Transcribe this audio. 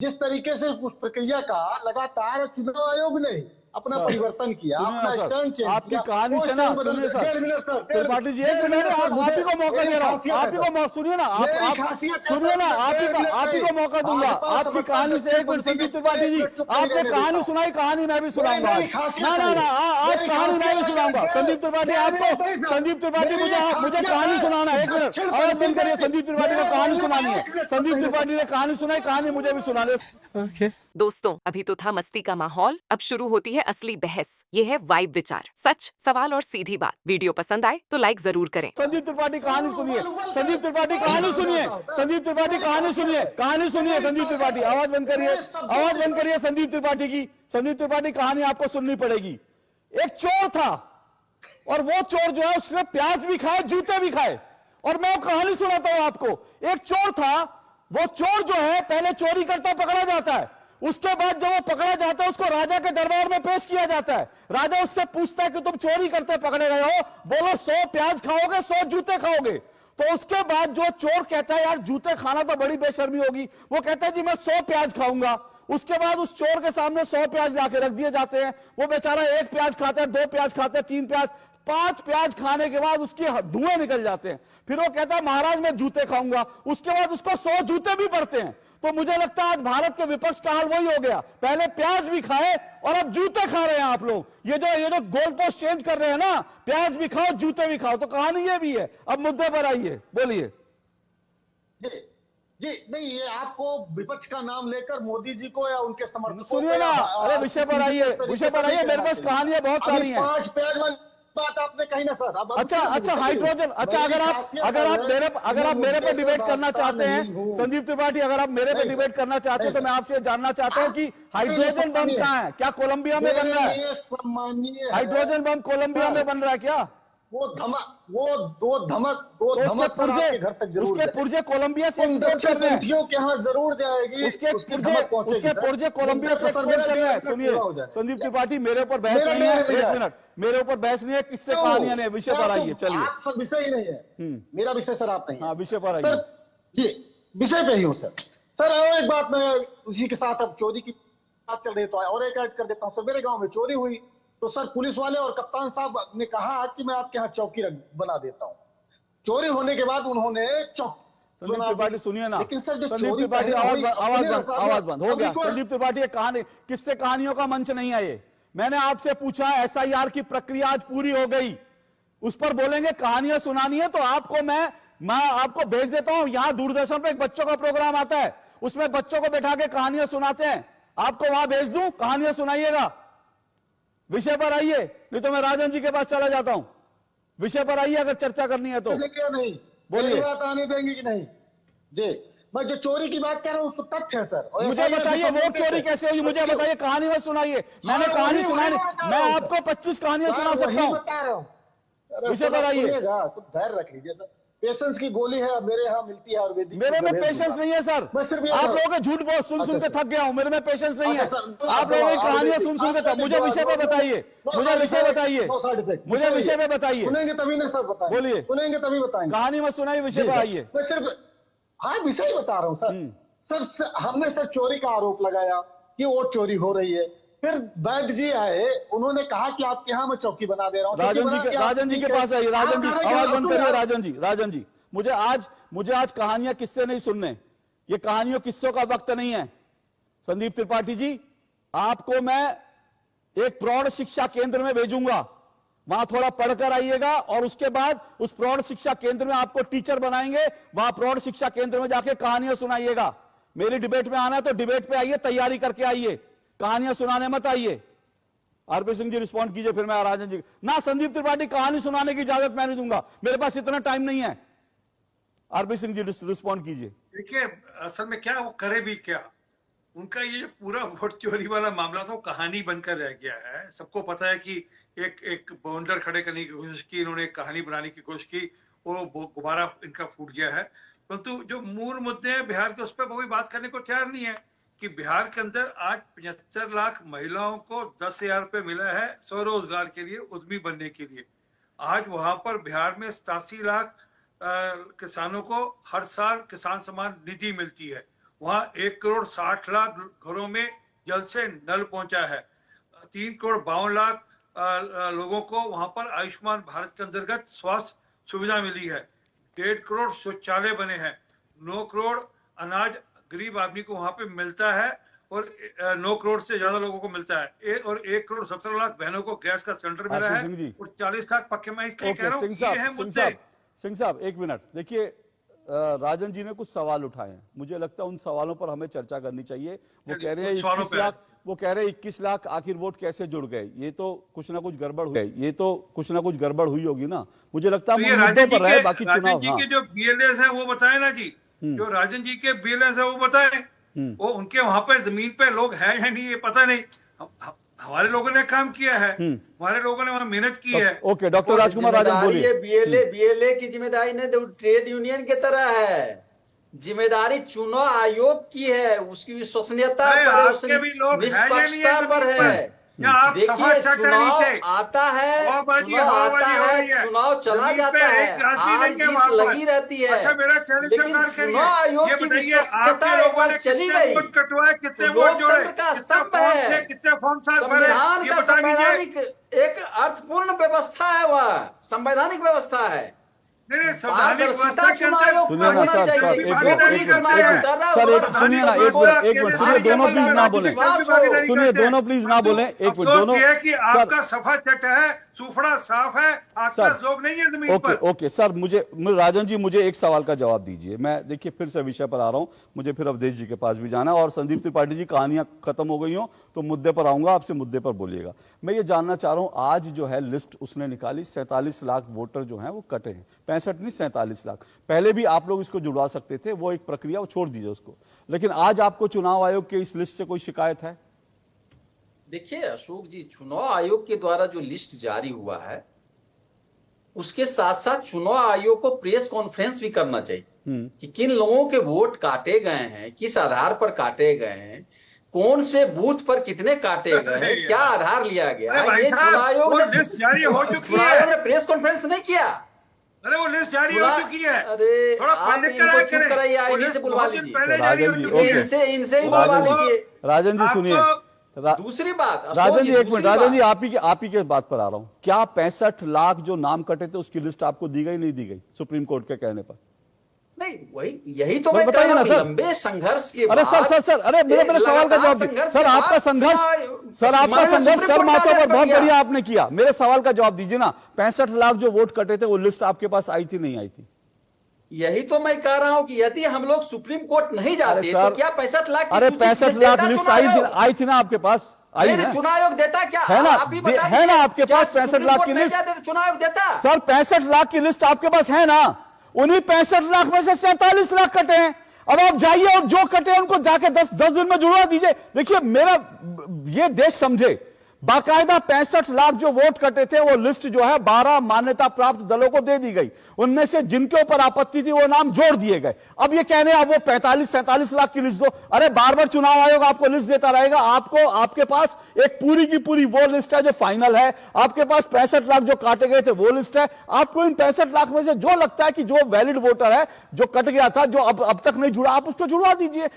जिस तरीके से उस प्रक्रिया का लगातार चुनाव आयोग ने अपना परिवर्तन किया, अपना स्टैंड चेंज आपकी किया, कहानी से ना, सुनिए sir, 1.5 minute sir, Tripathi ji 1 minute, आप ही को मौका दे रहा हूँ, आप ही को सुनिए ना, आप सुनिए ना, आप ही को मौका दूंगा। आपकी कहानी से 1 मिनट, संदीप त्रिपाठी जी, आपने कहानी सुनाई, कहानी मैं भी सुनाऊंगा आज। ना ना ना, आज कहानी मैं भी सुनाऊंगा। संदीप त्रिपाठी, आपको, संदीप त्रिपाठी, मुझे कहानी सुनाना है। 1 मिनट आवाज बंद करिए। संदीप त्रिपाठी को कहानी सुनानी है। संदीप त्रिपाठी ने कहानी सुनाई, कहानी मुझे भी सुना दे। दोस्तों, अभी तो था मस्ती का माहौल, अब शुरू होती है असली बहस। ये है वाइब विचार, सच, सवाल और सीधी बात। वीडियो पसंद आए तो लाइक जरूर करें। संदीप त्रिपाठी कहानी सुनिए, संदीप त्रिपाठी कहानी सुनिए, संदीप त्रिपाठी कहानी सुनिए, कहानी सुनिए। संदीप त्रिपाठी आवाज बंद करिए, आवाज बंद करिए संदीप त्रिपाठी की। संदीप त्रिपाठी कहानी आपको सुननी पड़ेगी। एक चोर था और वो चोर जो है उसने प्याज भी खाए, जूते भी खाए। और मैं वो कहानी सुनाता हूं आपको। एक चोर था, वो चोर जो है पहले चोरी करता पकड़ा जाता है, उसके बाद जब वो पकड़ा जाता है उसको राजा के दरबार में पेश किया जाता है। राजा उससे पूछता है कि तुम चोरी करते पकड़े गए हो, बोलो 100 प्याज खाओगे, 100 जूते खाओगे। तो उसके बाद जो चोर कहता है यार जूते खाना तो बड़ी बेशर्मी होगी, वो कहता है जी मैं 100 प्याज खाऊंगा। उसके बाद उस चोर के सामने 100 प्याज लाके रख दिए जाते हैं। वो बेचारा 1 प्याज खाता है, 2 प्याज खाता है, 3 प्याज, 5 प्याज खाने के बाद उसकी धुएं निकल जाते हैं। फिर वो कहता है महाराज मैं जूते खाऊंगा। उसके बाद उसको 100 जूते भी पड़ते हैं। तो मुझे लगता है आज भारत के विपक्ष का हाल वही हो गया, पहले प्याज भी खाए और अब जूते खा रहे हैं आप लोग। ये जो गोल पोस्ट चेंज कर रहे हैं ना, प्याज भी खाओ जूते भी खाओ। तो कहानी ये भी है। अब मुद्दे पर आइए, बोलिए। जी नहीं, ये आपको विपक्ष का नाम लेकर मोदी जी को या उनके समर्थकों सुनिए ना, अरे विषय पर आइए, विषय पर आइए। मेरे पास कहानियां बहुत सारी हैं। 5 प्याज वाली बात आपने कही ना सर। अब अच्छा हाइड्रोजन, अच्छा अगर आप मेरे पे डिबेट करना चाहते हैं संदीप त्रिपाठी, अगर आप मेरे पे डिबेट करना चाहते हैं तो मैं आपसे जानना चाहता हूं कि हाइड्रोजन बम कहां है? क्या कोलंबिया में बन रहा है? हाइड्रोजन बम कोलंबिया में बन रहा है क्या? वो धमक सर आपके घर तक जरूर उसके पुर्जे कोलंबिया से एक्सपोर्ट कर रहे हैं, के यहाँ जरूर जाएगी। उसके पुर्जे कोलंबिया से एक्सपोर्ट कर रहे हैं। सुनिए संदीप त्रिपाठी, मेरे ऊपर बहस नहीं है। 1 मिनट, मेरे ऊपर बहस नहीं है, किससे कहानियां नहीं है। विषय पर आइए, चलिए। आप सर विषय ही नहीं है, मेरा विषय सर आप नहीं। हाँ विषय पर आइए सर जी, विषय पे ही हूँ सर। सर और एक बात, मैं उसी के साथ अब चोरी की बात चल रही तो और एक ऐड कर देता हूँ सर। मेरे गाँव में चोरी हुई तो सर पुलिस वाले और कप्तान साहब ने कहा कि मैं आपके यहाँ चौकी बना देता हूँ। चोरी होने के बाद उन्होंने संदीप त्रिपाठी सुनिए ना, लेकिन सर संदीप त्रिपाठी आवाज बंद हो गया। संदीप त्रिपाठी कहानी, किससे कहानियों का मंच नहीं है ये। मैंने आपसे पूछा SIR की प्रक्रिया आज पूरी हो गई, उस पर बोलेंगे कहानियां सुनानी है तो आपको मैं आपको भेज देता हूं। यहां दूरदर्शन पर एक बच्चों का प्रोग्राम आता है, उसमें बच्चों को बैठा के कहानियां सुनाते हैं। आपको वहां भेज दूं, कहानियां सुनाइएगा। विषय पर आइए, नहीं तो मैं राजन जी के पास चला जाता हूं। विषय पर आइए अगर चर्चा करनी है तो। नहीं बोलिए, बात आने देंगे कि नहीं जी। मैं जो चोरी की बात कर रहा हूँ उसको तथ्य है सर। मुझे बताइए वो चोरी कैसे हुई, मुझे बताइए, कहानी में सुनाइए। मैंने कहानी सुनाई, मैं आपको 25 कहानियां सुना सकता हूँ। विषय पर आइए। कुछ धैर्य रख लीजिए सर। पेशेंस की गोली है, मेरे यहाँ मिलती है आयुर्वेदिक। मेरे में पेशेंस नहीं है सर। आप लोगों के झूठ बहुत सुन के थक गया हूं। मेरे में पेशेंस नहीं है। आप लोगों की कहानियां सुन के थक। मुझे विषय पे बताइए, मुझे विषय बताइए, मुझे विषय पे बताइए। सुनेंगे तभी ना सर, बताइए। बोलिए, सुनेंगे तभी बताएंगे। कहानी मत सुनाइए, विषय पे आइए। मैं सिर्फ हाँ विषय बता रहा हूँ सर। सर हमने सर चोरी का आरोप लगाया कि वो चोरी हो रही है। फिर वैद्य जी आए, उन्होंने कहा कि आपके यहाँ मैं चौकी बना दे रहा हूँ। राजन जी के पास आइए। राजन जी आवाज बंद करिए। राजन जी मुझे आज कहानियां किस्से नहीं सुनने, ये कहानियों किस्सों का वक्त नहीं है। संदीप त्रिपाठी जी, आपको मैं एक प्रौढ़ शिक्षा केंद्र में भेजूंगा, वहां थोड़ा पढ़कर आइएगा और उसके बाद उस प्रौढ़ शिक्षा केंद्र में आपको टीचर बनाएंगे। वहां प्रौढ़ शिक्षा केंद्र में जाके कहानियां सुनाइएगा। मेरी डिबेट में आना है तो डिबेट पे आइए, तैयारी करके आइए, कहानियां सुनाने मत आइए। आरपी सिंह जी रिस्पॉन्ड कीजिए, फिर मैं राजन जी ना। संदीप त्रिपाठी कहानी सुनाने की इजाजत मैं नहीं दूंगा, मेरे पास इतना टाइम नहीं है। आरपी सिंह जी रिस्पॉन्ड कीजिए। देखिए असल में क्या वो करे भी क्या, उनका ये पूरा वोट चोरी वाला मामला था, कहानी बनकर रह गया है। सबको पता है कि एक बाउंडर खड़े करने की कोशिश की इन्होंने, एक कहानी बनाने की कोशिश की, वो गुब्बारा इनका फूट गया है। परंतु जो मूल मुद्दे हैं बिहार के, उस पर कोई बात करने को तैयार नहीं है कि बिहार के अंदर आज 75 लाख महिलाओं को 10,000 रुपये मिला है स्वरोजगार के लिए, उद्यमी बनने के लिए। आज वहां पर बिहार में 87 लाख किसानों को हर साल किसान सम्मान निधि मिलती है। वहां 1,60,00,000 घरों में जल से नल पहुंचा है। 3,52,00,000 लोगों को वहां पर आयुष्मान भारत के अंतर्गत स्वास्थ्य सुविधा मिली है। 1.5 करोड़ शौचालय बने हैं। 9 करोड़ अनाज गरीब आदमी को वहां पे मिलता है और 9 करोड़ से ज्यादा लोगों को मिलता है। और 1 करोड़ 17 लाख बहनों को गैस का सिलेंडर मिला है और 40 लाख पक्के। मैं इसलिए कह रहा हूँ ये है मुद्दे। सिंह साहब एक मिनट देखिए, राजन जी ने कुछ सवाल उठाए हैं, मुझे लगता है उन सवालों पर हमें चर्चा करनी चाहिए। वो कह रहे हैं 21 लाख आखिर वोट कैसे जुड़ गए, ये तो कुछ ना कुछ गड़बड़ हुई, ये तो कुछ ना कुछ गड़बड़ हुई होगी ना। मुझे लगता है मुद्दों पर रहे, बाकी चुनाव जी के जो BLS है वो बताए ना जी, जो राजन जी के BLS है वो बताए, वो उनके वहां पे जमीन पे लोग हैं या नहीं ये पता नहीं। हमारे लोगों ने काम किया है, हमारे लोगों ने वहां मेहनत की है। ओके डॉक्टर राजकुमार राजन बोलिए। BLA की जिम्मेदारी नहीं तो ट्रेड यूनियन की तरह है, जिम्मेदारी चुनाव आयोग की है, उसकी विश्वसनीयता पर, उसकी निष्पक्षता पर है। देखिए चुनाव आता है, चुनाव चला जाता है, हार जीत लगी रहती है, लेकिन चुनाव आयोग की विश्वसनीयता एक बार चली गई तो लोकतंत्र का स्तंभ है, संविधान का संवैधानिक एक अर्थपूर्ण व्यवस्था है, वह संवैधानिक व्यवस्था है। पारदर्शिता चुनाव आयोग में होना चाहिए। सर सुनिए ना, एक मिनट सुनिए, दोनों प्लीज ना बोले, सुनिए दोनों प्लीज ना बोले, एक मिनट दोनों। कि आपका सफा चट है, सुफड़ा साफ है, आसपास लोग नहीं है जमीन पर। ओके सर, मुझे राजन जी मुझे एक सवाल का जवाब दीजिए। मैं देखिए फिर से विषय पर आ रहा हूं, मुझे फिर अवधेश जी के पास भी जाना है और संदीप त्रिपाठी जी कहानियां खत्म हो गई हो तो मुद्दे पर आऊंगा, आपसे मुद्दे पर बोलिएगा। मैं ये जानना चाह रहा हूं, आज जो है लिस्ट उसने निकाली, 47 लाख वोटर जो हैं वो कटे हैं, 65 नहीं 47 लाख। पहले भी आप लोग इसको जुड़वा सकते थे, वो एक प्रक्रिया, वो छोड़ दीजिए उसको, लेकिन आज आपको चुनाव आयोग के इस लिस्ट से कोई शिकायत है? देखिए अशोक जी, चुनाव आयोग के द्वारा जो लिस्ट जारी हुआ है उसके साथ साथ चुनाव आयोग को प्रेस कॉन्फ्रेंस भी करना चाहिए कि किन लोगों के वोट काटे गए हैं, किस आधार पर काटे गए हैं, कौन से बूथ पर कितने काटे गए हैं, क्या आधार लिया गया है। ये चुनाव आयोग ने प्रेस कॉन्फ्रेंस नहीं किया। अरे वो लिस्ट जारी हो चुकी है। अरे आप इनको चुप कराइए, आईडी से बुलवा लीजिए, इनसे ही बुलवा लीजिए। राजन जी सुनिए, दूसरी बात राजन जी एक मिनट, राजन जी आप ही के बात पर आ रहा हूं। क्या 65 लाख जो नाम कटे थे उसकी लिस्ट आपको दी गई, नहीं दी गई सुप्रीम कोर्ट के कहने पर? नहीं, वही यही तो मैं कह रहा हूं, लंबे संघर्ष के बाद। अरे सर अरे मेरे सवाल का जवाब दीजिए सर। आपका संघर्ष सर माथों पर बहुत बढ़िया आपने किया, मेरे सवाल का जवाब दीजिए ना। 65 लाख जो वोट कटे थे वो लिस्ट आपके पास आई थी, नहीं आई थी? यही तो मैं कह रहा हूं कि यदि हम लोग सुप्रीम कोर्ट नहीं जाते तो क्या 65 लाख? अरे 65 लाख लिस्ट आई थी ना आपके पास? आई ना? चुनाव आयोग देता क्या? है ना, है ना आपके पास 65 लाख की लिस्ट? चुनाव आयोग देता सर, 65 लाख की लिस्ट आपके पास है ना? उन्हीं 65 लाख में से 47 लाख कटे हैं। अब आप जाइए और जो कटे हैं उनको जाके 10 दिन में जुड़वा दीजिए। देखिए मेरा ये देश समझे, बाकायदा 65 लाख जो वोट कटे थे वो लिस्ट जो है 12 मान्यता प्राप्त दलों को दे दी गई। उनमें से जिनके ऊपर आपत्ति थी वो नाम जोड़ दिए गए। अब ये कहने अब वो 45-47 लाख की लिस्ट दो, अरे बार बार चुनाव आयोग आपको लिस्ट देता रहेगा। आपको आपके पास एक पूरी की पूरी वो लिस्ट है जो फाइनल है, आपके पास 65 लाख जो काटे गए थे वो लिस्ट है। आपको इन 65 लाख में से जो लगता है कि जो वैलिड वोटर है, जो कट गया था, जो अब तक नहीं जुड़ा, आप उसको जुड़वा दीजिए।